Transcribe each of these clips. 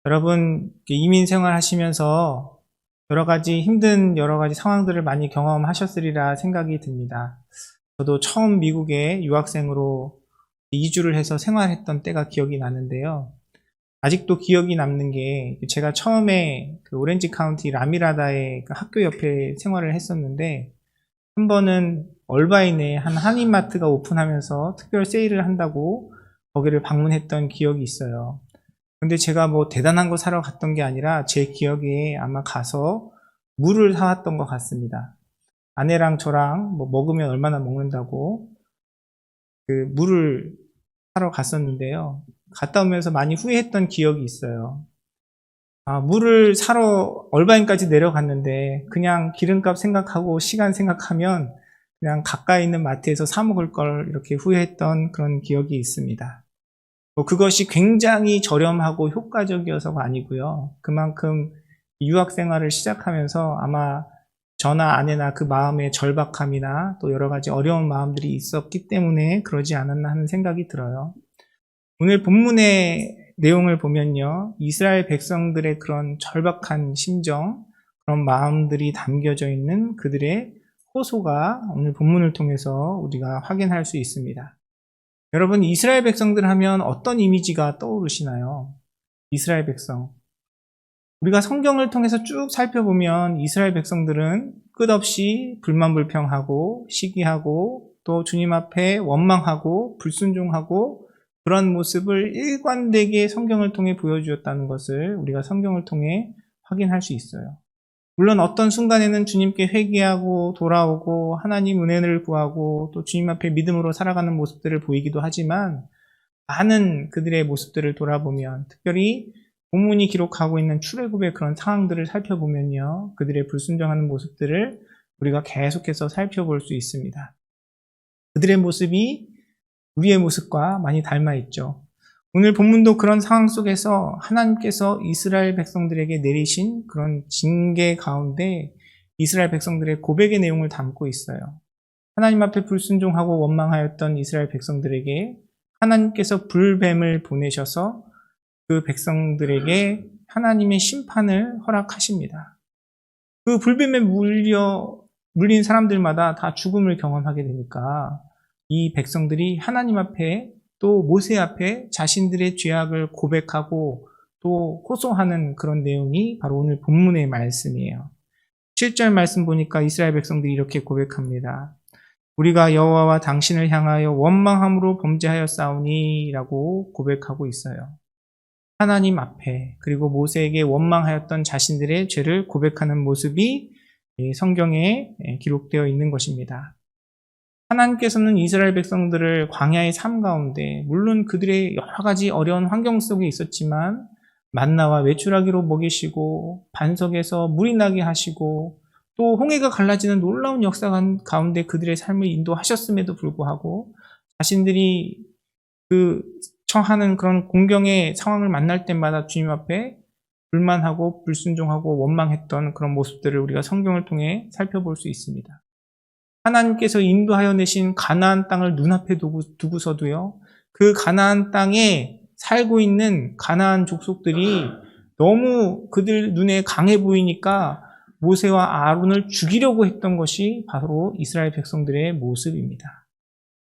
여러분, 이민 생활 하시면서 여러 가지 상황들을 많이 경험하셨으리라 생각이 듭니다. 저도 처음 미국에 유학생으로 이주를 해서 생활했던 때가 기억이 나는데요. 아직도 기억이 남는 게 제가 처음에 그 오렌지 카운티 라미라다의 그 학교 옆에 생활을 했었는데, 한 번은 얼바인에 한 한인마트가 오픈하면서 특별 세일을 한다고 거기를 방문했던 기억이 있어요. 근데 제가 뭐 대단한 거 사러 갔던 게 아니라 제 기억에 아마 가서 물을 사왔던 것 같습니다. 아내랑 저랑 뭐 먹으면 얼마나 먹는다고 그 물을 사러 갔었는데요. 갔다 오면서 많이 후회했던 기억이 있어요. 물을 사러 얼바인까지 내려갔는데 그냥 기름값 생각하고 시간 생각하면 그냥 가까이 있는 마트에서 사 먹을 걸 이렇게 후회했던 그런 기억이 있습니다. 그것이 굉장히 저렴하고 효과적이어서가 아니고요. 그만큼 유학 생활을 시작하면서 아마 저나 아내나 그 마음의 절박함이나 또 여러 가지 어려운 마음들이 있었기 때문에 그러지 않았나 하는 생각이 들어요. 오늘 본문의 내용을 보면요, 이스라엘 백성들의 그런 절박한 심정, 그런 마음들이 담겨져 있는 그들의 호소가 오늘 본문을 통해서 우리가 확인할 수 있습니다. 여러분, 이스라엘 백성들 하면 어떤 이미지가 떠오르시나요? 이스라엘 백성. 우리가 성경을 통해서 쭉 살펴보면 이스라엘 백성들은 끝없이 불만불평하고 시기하고 또 주님 앞에 원망하고 불순종하고 그런 모습을 일관되게 성경을 통해 보여주었다는 것을 우리가 성경을 통해 확인할 수 있어요. 물론 어떤 순간에는 주님께 회개하고 돌아오고 하나님 은혜를 구하고 또 주님 앞에 믿음으로 살아가는 모습들을 보이기도 하지만, 많은 그들의 모습들을 돌아보면, 특별히 본문이 기록하고 있는 출애굽의 그런 상황들을 살펴보면요, 그들의 불순종하는 모습들을 우리가 계속해서 살펴볼 수 있습니다. 그들의 모습이 우리의 모습과 많이 닮아 있죠. 오늘 본문도 그런 상황 속에서 하나님께서 이스라엘 백성들에게 내리신 그런 징계 가운데 이스라엘 백성들의 고백의 내용을 담고 있어요. 하나님 앞에 불순종하고 원망하였던 이스라엘 백성들에게 하나님께서 불뱀을 보내셔서 그 백성들에게 하나님의 심판을 허락하십니다. 그 불뱀에 물린 사람들마다 다 죽음을 경험하게 되니까 이 백성들이 하나님 앞에 또 모세 앞에 자신들의 죄악을 고백하고 또 호소하는 그런 내용이 바로 오늘 본문의 말씀이에요. 7절 말씀 보니까 이스라엘 백성들이 이렇게 고백합니다. 우리가 여호와와 당신을 향하여 원망함으로 범죄하였사오니 라고 고백하고 있어요. 하나님 앞에 그리고 모세에게 원망하였던 자신들의 죄를 고백하는 모습이 성경에 기록되어 있는 것입니다. 하나님께서는 이스라엘 백성들을 광야의 삶 가운데, 물론 그들의 여러 가지 어려운 환경 속에 있었지만 만나와 외출하기로 먹이시고 반석에서 물이 나게 하시고 또 홍해가 갈라지는 놀라운 역사 가운데 그들의 삶을 인도하셨음에도 불구하고 자신들이 처하는 그런 공경의 상황을 만날 때마다 주님 앞에 불만하고 불순종하고 원망했던 그런 모습들을 우리가 성경을 통해 살펴볼 수 있습니다. 하나님께서 인도하여 내신 가나안 땅을 눈앞에 두고서도요, 그 가나안 땅에 살고 있는 가나안 족속들이 너무 그들 눈에 강해 보이니까 모세와 아론을 죽이려고 했던 것이 바로 이스라엘 백성들의 모습입니다.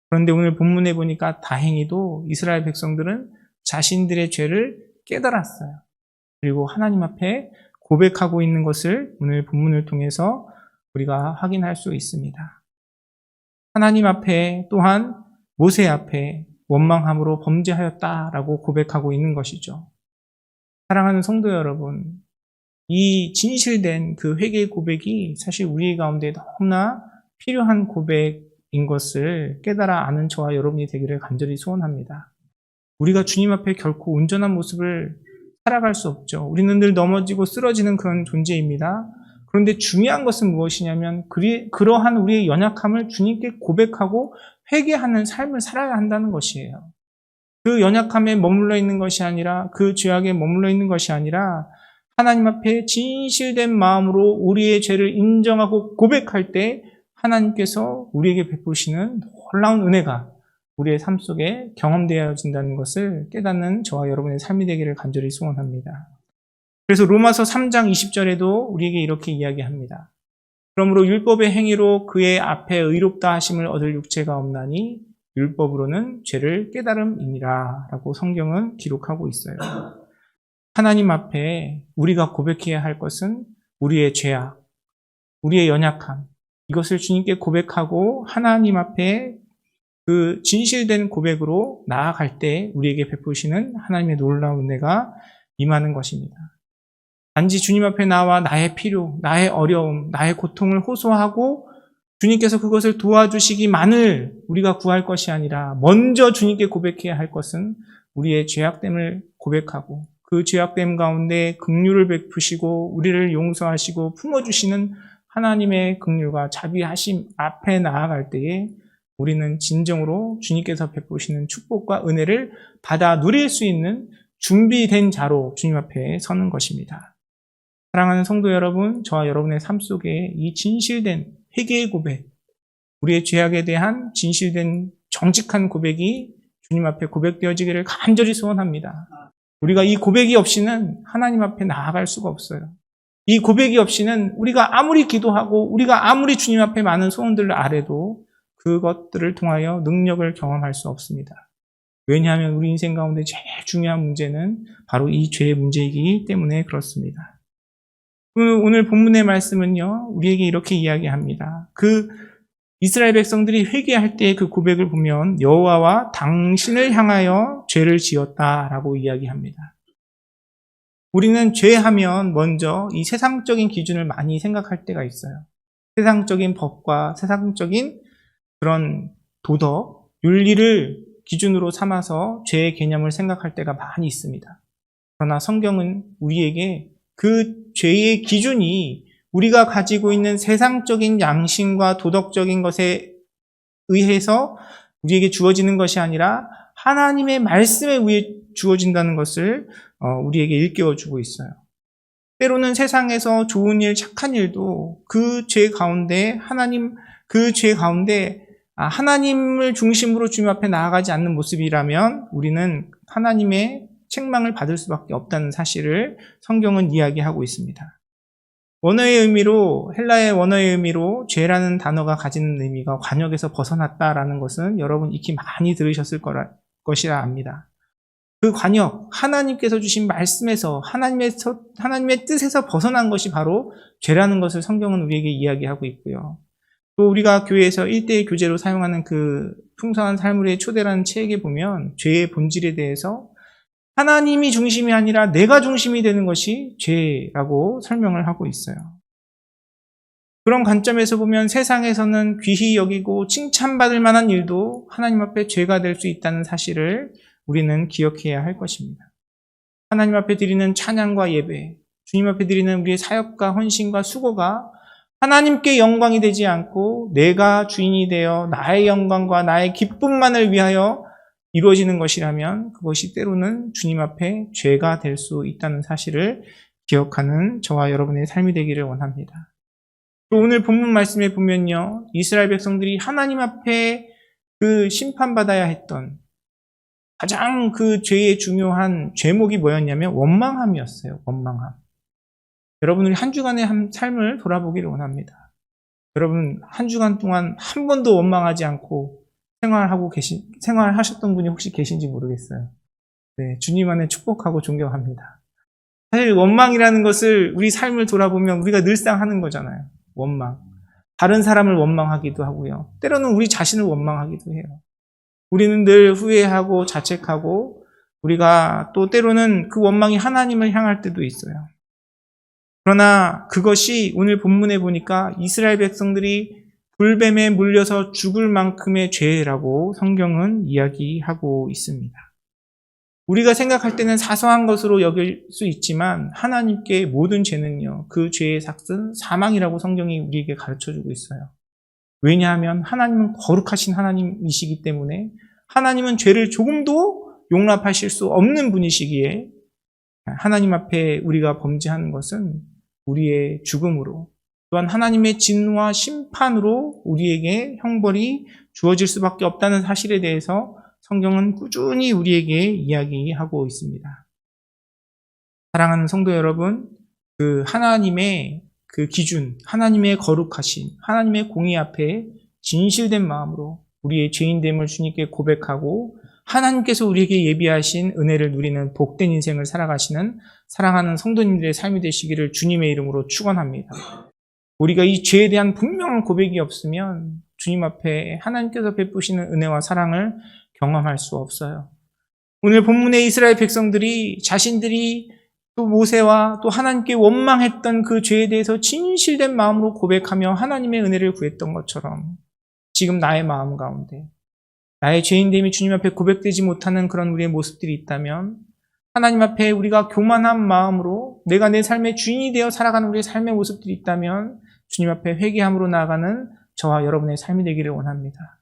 그런데 오늘 본문에 보니까 다행히도 이스라엘 백성들은 자신들의 죄를 깨달았어요. 그리고 하나님 앞에 고백하고 있는 것을 오늘 본문을 통해서 우리가 확인할 수 있습니다. 하나님 앞에 또한 모세 앞에 원망함으로 범죄하였다라고 고백하고 있는 것이죠. 사랑하는 성도 여러분, 이 진실된 그 회개의 고백이 사실 우리 가운데 너무나 필요한 고백인 것을 깨달아 아는 저와 여러분이 되기를 간절히 소원합니다. 우리가 주님 앞에 결코 온전한 모습을 살아갈 수 없죠. 우리는 늘 넘어지고 쓰러지는 그런 존재입니다. 그런데 중요한 것은 무엇이냐면 그러한 우리의 연약함을 주님께 고백하고 회개하는 삶을 살아야 한다는 것이에요. 그 연약함에 머물러 있는 것이 아니라, 그 죄악에 머물러 있는 것이 아니라 하나님 앞에 진실된 마음으로 우리의 죄를 인정하고 고백할 때 하나님께서 우리에게 베푸시는 놀라운 은혜가 우리의 삶 속에 경험되어진다는 것을 깨닫는 저와 여러분의 삶이 되기를 간절히 소원합니다. 그래서 로마서 3장 20절에도 우리에게 이렇게 이야기합니다. 그러므로 율법의 행위로 그의 앞에 의롭다 하심을 얻을 육체가 없나니 율법으로는 죄를 깨달음이니라 라고 성경은 기록하고 있어요. 하나님 앞에 우리가 고백해야 할 것은 우리의 죄악, 우리의 연약함, 이것을 주님께 고백하고 하나님 앞에 그 진실된 고백으로 나아갈 때 우리에게 베푸시는 하나님의 놀라운 은혜가 임하는 것입니다. 단지 주님 앞에 나와 나의 필요, 나의 어려움, 나의 고통을 호소하고 주님께서 그것을 도와주시기만을 우리가 구할 것이 아니라 먼저 주님께 고백해야 할 것은 우리의 죄악됨을 고백하고 그 죄악됨 가운데 긍휼을 베푸시고 우리를 용서하시고 품어주시는 하나님의 긍휼과 자비하심 앞에 나아갈 때에 우리는 진정으로 주님께서 베푸시는 축복과 은혜를 받아 누릴 수 있는 준비된 자로 주님 앞에 서는 것입니다. 사랑하는 성도 여러분, 저와 여러분의 삶 속에 이 진실된 회개의 고백, 우리의 죄악에 대한 진실된 정직한 고백이 주님 앞에 고백되어지기를 간절히 소원합니다. 우리가 이 고백이 없이는 하나님 앞에 나아갈 수가 없어요. 이 고백이 없이는 우리가 아무리 기도하고 우리가 아무리 주님 앞에 많은 소원들을 아래도 그것들을 통하여 능력을 경험할 수 없습니다. 왜냐하면 우리 인생 가운데 제일 중요한 문제는 바로 이 죄의 문제이기 때문에 그렇습니다. 오늘 본문의 말씀은요, 우리에게 이렇게 이야기합니다. 그 이스라엘 백성들이 회개할 때 그 고백을 보면 여호와와 당신을 향하여 죄를 지었다라고 이야기합니다. 우리는 죄하면 먼저 이 세상적인 기준을 많이 생각할 때가 있어요. 세상적인 법과 세상적인 그런 도덕, 윤리를 기준으로 삼아서 죄의 개념을 생각할 때가 많이 있습니다. 그러나 성경은 우리에게 그 죄의 기준이 우리가 가지고 있는 세상적인 양심과 도덕적인 것에 의해서 우리에게 주어지는 것이 아니라 하나님의 말씀에 의해 주어진다는 것을 우리에게 일깨워주고 있어요. 때로는 세상에서 좋은 일, 착한 일도 그 죄 가운데 하나님을 중심으로 주님 앞에 나아가지 않는 모습이라면 우리는 하나님의 책망을 받을 수밖에 없다는 사실을 성경은 이야기하고 있습니다. 헬라의 원어의 의미로 죄라는 단어가 가지는 의미가 관역에서 벗어났다라는 것은 여러분 익히 많이 들으셨을 것이라 압니다. 그 관역, 하나님께서 주신 말씀에서 하나님의 뜻에서 벗어난 것이 바로 죄라는 것을 성경은 우리에게 이야기하고 있고요. 또 우리가 교회에서 1:1 교재로 사용하는 그 풍성한 삶의 초대라는 책에 보면 죄의 본질에 대해서 하나님이 중심이 아니라 내가 중심이 되는 것이 죄라고 설명을 하고 있어요. 그런 관점에서 보면 세상에서는 귀히 여기고 칭찬받을 만한 일도 하나님 앞에 죄가 될 수 있다는 사실을 우리는 기억해야 할 것입니다. 하나님 앞에 드리는 찬양과 예배, 주님 앞에 드리는 우리의 사역과 헌신과 수고가 하나님께 영광이 되지 않고 내가 주인이 되어 나의 영광과 나의 기쁨만을 위하여 이루어지는 것이라면 그것이 때로는 주님 앞에 죄가 될 수 있다는 사실을 기억하는 저와 여러분의 삶이 되기를 원합니다. 또 오늘 본문 말씀에 보면요, 이스라엘 백성들이 하나님 앞에 그 심판받아야 했던 가장 그 죄의 중요한 죄목이 뭐였냐면 원망함이었어요. 원망함. 여러분들이 한 주간의 삶을 돌아보기를 원합니다. 여러분 한 주간 동안 한 번도 원망하지 않고 생활하셨던 분이 혹시 계신지 모르겠어요. 네, 주님 안에 축복하고 존경합니다. 사실 원망이라는 것을 우리 삶을 돌아보면 우리가 늘상 하는 거잖아요. 원망. 다른 사람을 원망하기도 하고요. 때로는 우리 자신을 원망하기도 해요. 우리는 늘 후회하고 자책하고 우리가 또 때로는 그 원망이 하나님을 향할 때도 있어요. 그러나 그것이 오늘 본문에 보니까 이스라엘 백성들이 불뱀에 물려서 죽을 만큼의 죄라고 성경은 이야기하고 있습니다. 우리가 생각할 때는 사소한 것으로 여길 수 있지만 하나님께 모든 죄는요, 그 죄의 삭은 사망이라고 성경이 우리에게 가르쳐주고 있어요. 왜냐하면 하나님은 거룩하신 하나님이시기 때문에 하나님은 죄를 조금도 용납하실 수 없는 분이시기에 하나님 앞에 우리가 범죄하는 것은 우리의 죽음으로 또한 하나님의 진노와 심판으로 우리에게 형벌이 주어질 수밖에 없다는 사실에 대해서 성경은 꾸준히 우리에게 이야기하고 있습니다. 사랑하는 성도 여러분, 그 하나님의 그 기준, 하나님의 거룩하심, 하나님의 공의 앞에 진실된 마음으로 우리의 죄인됨을 주님께 고백하고 하나님께서 우리에게 예비하신 은혜를 누리는 복된 인생을 살아가시는 사랑하는 성도님들의 삶이 되시기를 주님의 이름으로 축원합니다. 우리가 이 죄에 대한 분명한 고백이 없으면 주님 앞에 하나님께서 베푸시는 은혜와 사랑을 경험할 수 없어요. 오늘 본문의 이스라엘 백성들이 자신들이 또 모세와 또 하나님께 원망했던 그 죄에 대해서 진실된 마음으로 고백하며 하나님의 은혜를 구했던 것처럼 지금 나의 마음 가운데 나의 죄인됨이 주님 앞에 고백되지 못하는 그런 우리의 모습들이 있다면 하나님 앞에 우리가 교만한 마음으로 내가 내 삶의 주인이 되어 살아가는 우리의 삶의 모습들이 있다면 주님 앞에 회개함으로 나아가는 저와 여러분의 삶이 되기를 원합니다.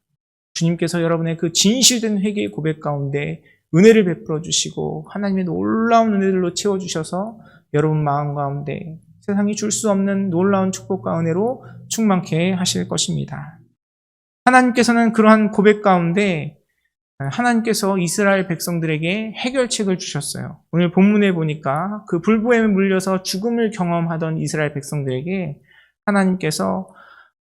주님께서 여러분의 그 진실된 회개의 고백 가운데 은혜를 베풀어 주시고 하나님의 놀라운 은혜들로 채워주셔서 여러분 마음 가운데 세상이 줄 수 없는 놀라운 축복과 은혜로 충만케 하실 것입니다. 하나님께서는 그러한 고백 가운데 하나님께서 이스라엘 백성들에게 해결책을 주셨어요. 오늘 본문에 보니까 그 불보에 물려서 죽음을 경험하던 이스라엘 백성들에게 하나님께서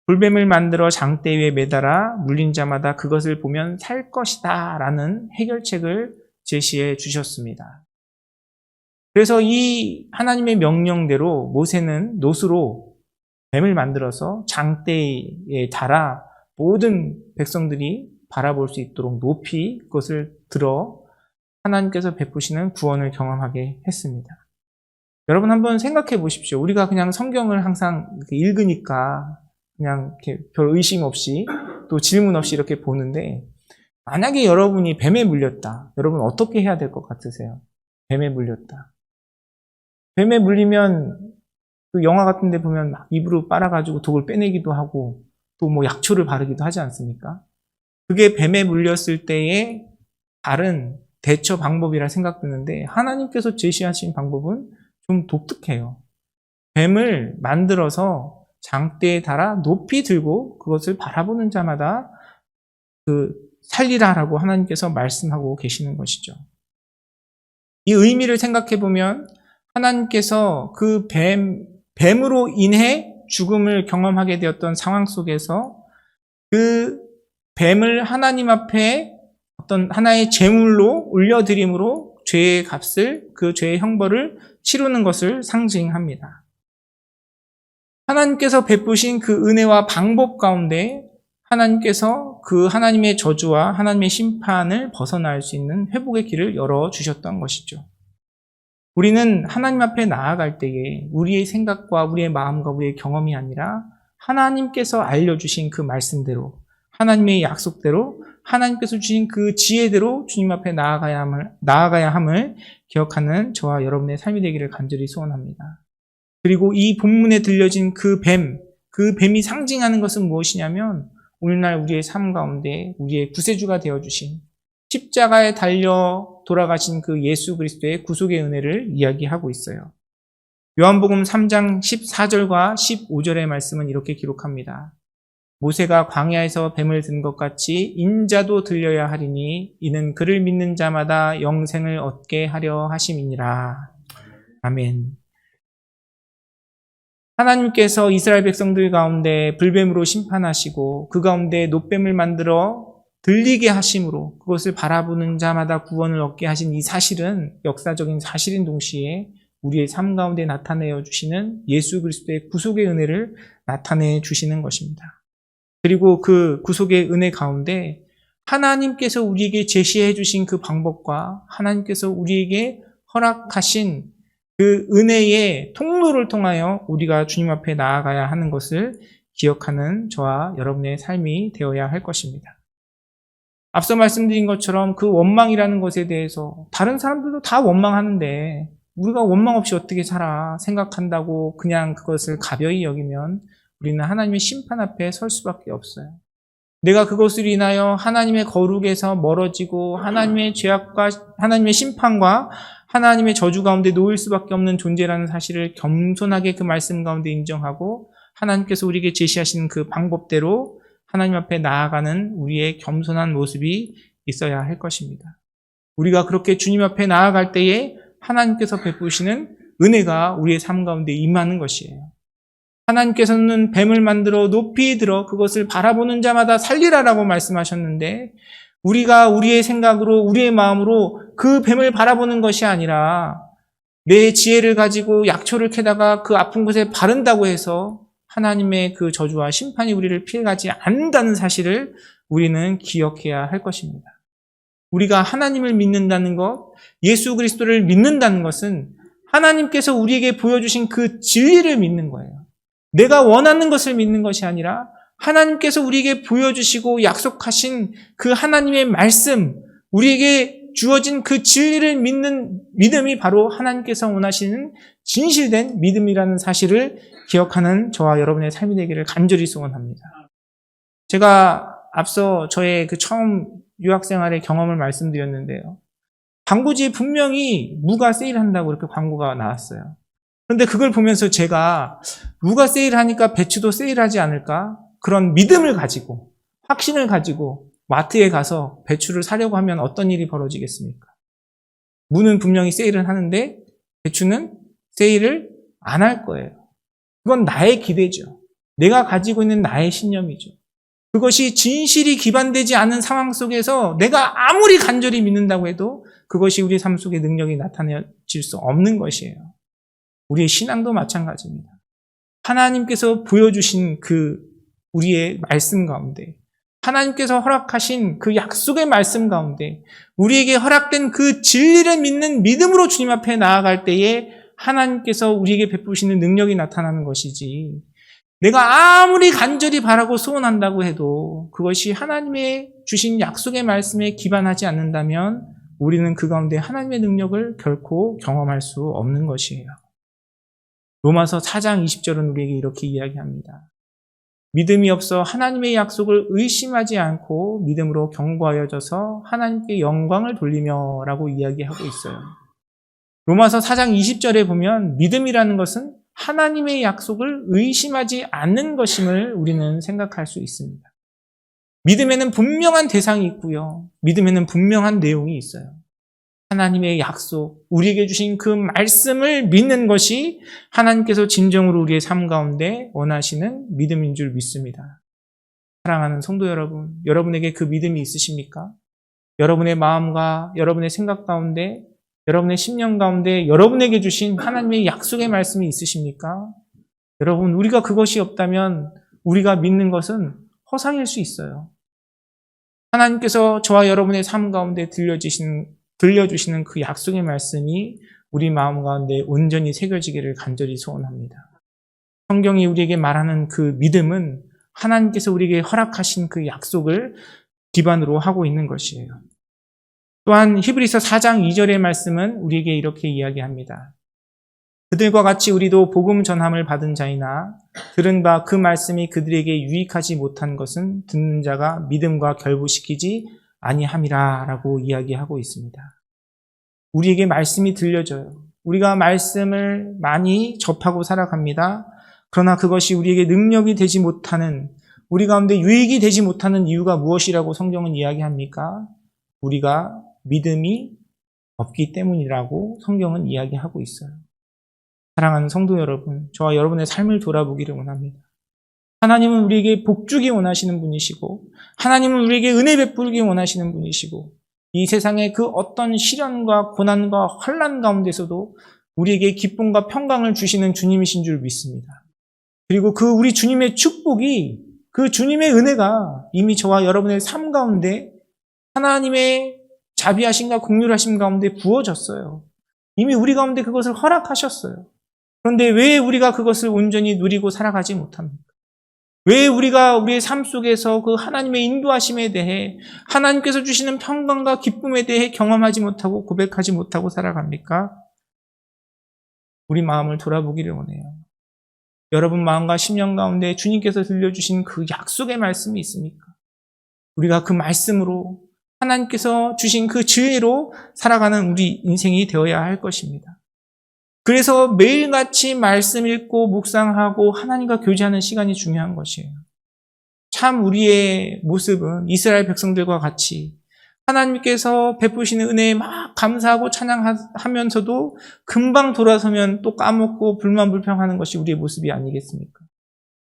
불뱀을 만들어 장대 위에 매달아 물린 자마다 그것을 보면 살 것이다 라는 해결책을 제시해 주셨습니다. 그래서 이 하나님의 명령대로 모세는 놋으로 뱀을 만들어서 장대에 달아 모든 백성들이 바라볼 수 있도록 높이 그것을 들어 하나님께서 베푸시는 구원을 경험하게 했습니다. 여러분 한번 생각해 보십시오. 우리가 그냥 성경을 항상 읽으니까 그냥 이렇게 별 의심 없이 또 질문 없이 이렇게 보는데 만약에 여러분이 뱀에 물렸다. 여러분 어떻게 해야 될 것 같으세요? 뱀에 물렸다. 뱀에 물리면 그 영화 같은 데 보면 막 입으로 빨아가지고 독을 빼내기도 하고 또 뭐 약초를 바르기도 하지 않습니까? 그게 뱀에 물렸을 때의 다른 대처 방법이라 생각되는데 하나님께서 제시하신 방법은 좀 독특해요. 뱀을 만들어서 장대에 달아 높이 들고 그것을 바라보는 자마다 살리라라고 하나님께서 말씀하고 계시는 것이죠. 이 의미를 생각해 보면 하나님께서 그 뱀으로 인해 죽음을 경험하게 되었던 상황 속에서 그 뱀을 하나님 앞에 어떤 하나의 제물로 올려드림으로 죄의 값을, 그 죄의 형벌을 치르는 것을 상징합니다. 하나님께서 베푸신 그 은혜와 방법 가운데 하나님께서 그 하나님의 저주와 하나님의 심판을 벗어날 수 있는 회복의 길을 열어주셨던 것이죠. 우리는 하나님 앞에 나아갈 때에 우리의 생각과 우리의 마음과 우리의 경험이 아니라 하나님께서 알려주신 그 말씀대로 하나님의 약속대로 하나님께서 주신 그 지혜대로 주님 앞에 나아가야 함을 기억하는 저와 여러분의 삶이 되기를 간절히 소원합니다. 그리고 이 본문에 들려진 그 뱀이 상징하는 것은 무엇이냐면 오늘날 우리의 삶 가운데 우리의 구세주가 되어주신 십자가에 달려 돌아가신 그 예수 그리스도의 구속의 은혜를 이야기하고 있어요. 요한복음 3장 14절과 15절의 말씀은 이렇게 기록합니다. 모세가 광야에서 뱀을 든 것 같이 인자도 들려야 하리니 이는 그를 믿는 자마다 영생을 얻게 하려 하심이니라. 아멘. 하나님께서 이스라엘 백성들 가운데 불뱀으로 심판하시고 그 가운데 놋뱀을 만들어 들리게 하심으로 그것을 바라보는 자마다 구원을 얻게 하신 이 사실은 역사적인 사실인 동시에 우리의 삶 가운데 나타내어 주시는 예수 그리스도의 구속의 은혜를 나타내 주시는 것입니다. 그리고 그 구속의 은혜 가운데 하나님께서 우리에게 제시해 주신 그 방법과 하나님께서 우리에게 허락하신 그 은혜의 통로를 통하여 우리가 주님 앞에 나아가야 하는 것을 기억하는 저와 여러분의 삶이 되어야 할 것입니다. 앞서 말씀드린 것처럼 그 원망이라는 것에 대해서 다른 사람들도 다 원망하는데 우리가 원망 없이 어떻게 살아 생각한다고 그냥 그것을 가벼이 여기면 우리는 하나님의 심판 앞에 설 수밖에 없어요. 내가 그것을 인하여 하나님의 거룩에서 멀어지고 하나님의 죄악과 하나님의 심판과 하나님의 저주 가운데 놓일 수밖에 없는 존재라는 사실을 겸손하게 그 말씀 가운데 인정하고 하나님께서 우리에게 제시하시는 그 방법대로 하나님 앞에 나아가는 우리의 겸손한 모습이 있어야 할 것입니다. 우리가 그렇게 주님 앞에 나아갈 때에 하나님께서 베푸시는 은혜가 우리의 삶 가운데 임하는 것이에요. 하나님께서는 뱀을 만들어 높이 들어 그것을 바라보는 자마다 살리라라고 말씀하셨는데, 우리가 우리의 생각으로 우리의 마음으로 그 뱀을 바라보는 것이 아니라 내 지혜를 가지고 약초를 캐다가 그 아픈 곳에 바른다고 해서 하나님의 그 저주와 심판이 우리를 피해가지 않는다는 사실을 우리는 기억해야 할 것입니다. 우리가 하나님을 믿는다는 것, 예수 그리스도를 믿는다는 것은 하나님께서 우리에게 보여주신 그 진리를 믿는 거예요. 내가 원하는 것을 믿는 것이 아니라 하나님께서 우리에게 보여주시고 약속하신 그 하나님의 말씀, 우리에게 주어진 그 진리를 믿는 믿음이 바로 하나님께서 원하시는 진실된 믿음이라는 사실을 기억하는 저와 여러분의 삶이 되기를 간절히 소원합니다. 제가 앞서 저의 그 처음 유학생활의 경험을 말씀드렸는데요. 광고지에 분명히 무가 세일한다고 이렇게 광고가 나왔어요. 그런데 그걸 보면서 제가 무가 세일하니까 배추도 세일하지 않을까? 그런 믿음을 가지고, 확신을 가지고 마트에 가서 배추를 사려고 하면 어떤 일이 벌어지겠습니까? 무는 분명히 세일을 하는데 배추는 세일을 안 할 거예요. 그건 나의 기대죠. 내가 가지고 있는 나의 신념이죠. 그것이 진실이 기반되지 않은 상황 속에서 내가 아무리 간절히 믿는다고 해도 그것이 우리 삶 속에 능력이 나타내질 수 없는 것이에요. 우리의 신앙도 마찬가지입니다. 하나님께서 보여주신 그 우리의 말씀 가운데, 하나님께서 허락하신 그 약속의 말씀 가운데, 우리에게 허락된 그 진리를 믿는 믿음으로 주님 앞에 나아갈 때에 하나님께서 우리에게 베푸시는 능력이 나타나는 것이지, 내가 아무리 간절히 바라고 소원한다고 해도 그것이 하나님의 주신 약속의 말씀에 기반하지 않는다면 우리는 그 가운데 하나님의 능력을 결코 경험할 수 없는 것이에요. 로마서 4장 20절은 우리에게 이렇게 이야기합니다. 믿음이 없어 하나님의 약속을 의심하지 않고 믿음으로 견고하여져서 하나님께 영광을 돌리며 라고 이야기하고 있어요. 로마서 4장 20절에 보면 믿음이라는 것은 하나님의 약속을 의심하지 않는 것임을 우리는 생각할 수 있습니다. 믿음에는 분명한 대상이 있고요. 믿음에는 분명한 내용이 있어요. 하나님의 약속, 우리에게 주신 그 말씀을 믿는 것이 하나님께서 진정으로 우리의 삶 가운데 원하시는 믿음인 줄 믿습니다. 사랑하는 성도 여러분, 여러분에게 그 믿음이 있으십니까? 여러분의 마음과 여러분의 생각 가운데, 여러분의 심령 가운데 여러분에게 주신 하나님의 약속의 말씀이 있으십니까? 여러분, 우리가 그것이 없다면 우리가 믿는 것은 허상일 수 있어요. 하나님께서 저와 여러분의 삶 가운데 들려주시는 그 약속의 말씀이 우리 마음 가운데 온전히 새겨지기를 간절히 소원합니다. 성경이 우리에게 말하는 그 믿음은 하나님께서 우리에게 허락하신 그 약속을 기반으로 하고 있는 것이에요. 또한 히브리서 4장 2절의 말씀은 우리에게 이렇게 이야기합니다. 그들과 같이 우리도 복음 전함을 받은 자이나 들은 바 그 말씀이 그들에게 유익하지 못한 것은 듣는 자가 믿음과 결부시키지 아니함이라 라고 이야기하고 있습니다. 우리에게 말씀이 들려져요. 우리가 말씀을 많이 접하고 살아갑니다. 그러나 그것이 우리에게 능력이 되지 못하는, 우리 가운데 유익이 되지 못하는 이유가 무엇이라고 성경은 이야기합니까? 우리가 믿음이 없기 때문이라고 성경은 이야기하고 있어요. 사랑하는 성도 여러분, 저와 여러분의 삶을 돌아보기를 원합니다. 하나님은 우리에게 복 주기 원하시는 분이시고, 하나님은 우리에게 은혜 베풀기 원하시는 분이시고, 이 세상의 그 어떤 시련과 고난과 환난 가운데서도 우리에게 기쁨과 평강을 주시는 주님이신 줄 믿습니다. 그리고 그 우리 주님의 축복이, 그 주님의 은혜가 이미 저와 여러분의 삶 가운데 하나님의 자비하심과 긍휼하심 가운데 부어졌어요. 이미 우리 가운데 그것을 허락하셨어요. 그런데 왜 우리가 그것을 온전히 누리고 살아가지 못합니까? 왜 우리가 우리의 삶 속에서 그 하나님의 인도하심에 대해, 하나님께서 주시는 평강과 기쁨에 대해 경험하지 못하고 고백하지 못하고 살아갑니까? 우리 마음을 돌아보기를 원해요. 여러분 마음과 심령 가운데 주님께서 들려주신 그 약속의 말씀이 있습니까? 우리가 그 말씀으로, 하나님께서 주신 그 지혜로 살아가는 우리 인생이 되어야 할 것입니다. 그래서 매일같이 말씀 읽고 묵상하고 하나님과 교제하는 시간이 중요한 것이에요. 참 우리의 모습은 이스라엘 백성들과 같이 하나님께서 베푸시는 은혜에 막 감사하고 찬양하면서도 금방 돌아서면 또 까먹고 불만불평하는 것이 우리의 모습이 아니겠습니까?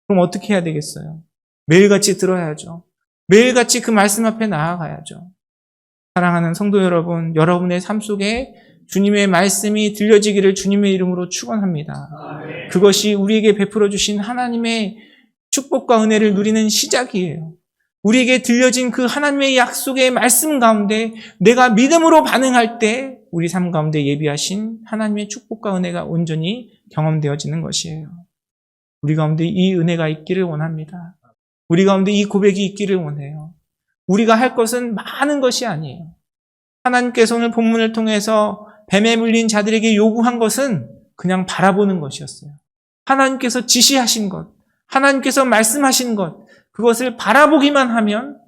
그럼 어떻게 해야 되겠어요? 매일같이 들어야죠. 매일같이 그 말씀 앞에 나아가야죠. 사랑하는 성도 여러분, 여러분의 삶 속에 주님의 말씀이 들려지기를 주님의 이름으로 축원합니다. 그것이 우리에게 베풀어 주신 하나님의 축복과 은혜를 누리는 시작이에요. 우리에게 들려진 그 하나님의 약속의 말씀 가운데 내가 믿음으로 반응할 때 우리 삶 가운데 예비하신 하나님의 축복과 은혜가 온전히 경험되어지는 것이에요. 우리 가운데 이 은혜가 있기를 원합니다. 우리 가운데 이 고백이 있기를 원해요. 우리가 할 것은 많은 것이 아니에요. 하나님께서 오늘 본문을 통해서 뱀에 물린 자들에게 요구한 것은 그냥 바라보는 것이었어요. 하나님께서 지시하신 것, 하나님께서 말씀하신 것, 그것을 바라보기만 하면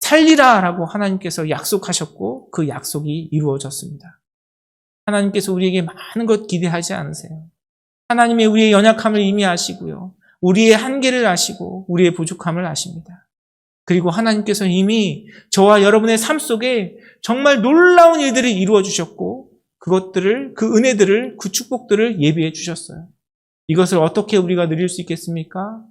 살리라라고 하나님께서 약속하셨고 그 약속이 이루어졌습니다. 하나님께서 우리에게 많은 것 기대하지 않으세요. 하나님의 우리의 연약함을 이미 아시고요. 우리의 한계를 아시고 우리의 부족함을 아십니다. 그리고 하나님께서 이미 저와 여러분의 삶 속에 정말 놀라운 일들을 이루어 주셨고 그것들을, 그 은혜들을, 그 축복들을 예비해 주셨어요. 이것을 어떻게 우리가 누릴 수 있겠습니까?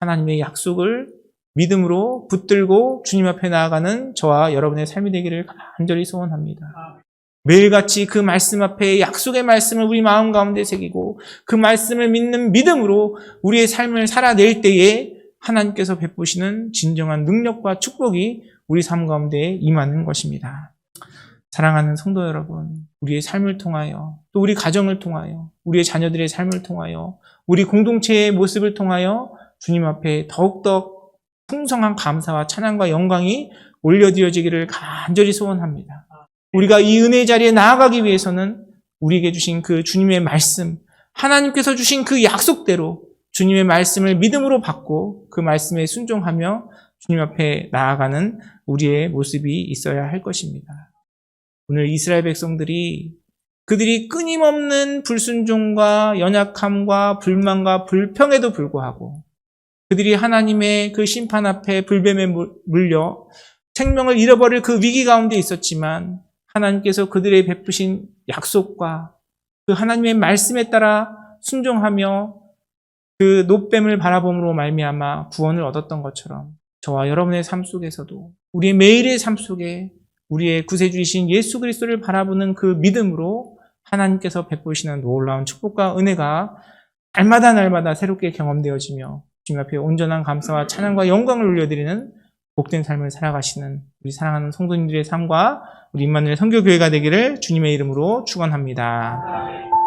하나님의 약속을 믿음으로 붙들고 주님 앞에 나아가는 저와 여러분의 삶이 되기를 간절히 소원합니다. 매일같이 그 말씀 앞에 약속의 말씀을 우리 마음 가운데 새기고 그 말씀을 믿는 믿음으로 우리의 삶을 살아낼 때에 하나님께서 베푸시는 진정한 능력과 축복이 우리 삶 가운데 임하는 것입니다. 사랑하는 성도 여러분, 우리의 삶을 통하여 또 우리 가정을 통하여 우리의 자녀들의 삶을 통하여 우리 공동체의 모습을 통하여 주님 앞에 더욱더 풍성한 감사와 찬양과 영광이 올려드려지기를 간절히 소원합니다. 우리가 이 은혜의 자리에 나아가기 위해서는 우리에게 주신 그 주님의 말씀, 하나님께서 주신 그 약속대로 주님의 말씀을 믿음으로 받고 그 말씀에 순종하며 주님 앞에 나아가는 우리의 모습이 있어야 할 것입니다. 오늘 이스라엘 백성들이 그들이 끊임없는 불순종과 연약함과 불만과 불평에도 불구하고 그들이 하나님의 그 심판 앞에 불뱀에 물려 생명을 잃어버릴 그 위기 가운데 있었지만 하나님께서 그들의 베푸신 약속과 그 하나님의 말씀에 따라 순종하며 그 놋뱀을 바라봄으로 말미암아 구원을 얻었던 것처럼 저와 여러분의 삶 속에서도 우리의 매일의 삶 속에 우리의 구세주이신 예수 그리스도를 바라보는 그 믿음으로 하나님께서 베푸시는 놀라운 축복과 은혜가 날마다 새롭게 경험되어지며 주님 앞에 온전한 감사와 찬양과 영광을 올려드리는 복된 삶을 살아가시는 우리 사랑하는 성도님들의 삶과 우리 임마누엘 선교교회가 되기를 주님의 이름으로 축원합니다.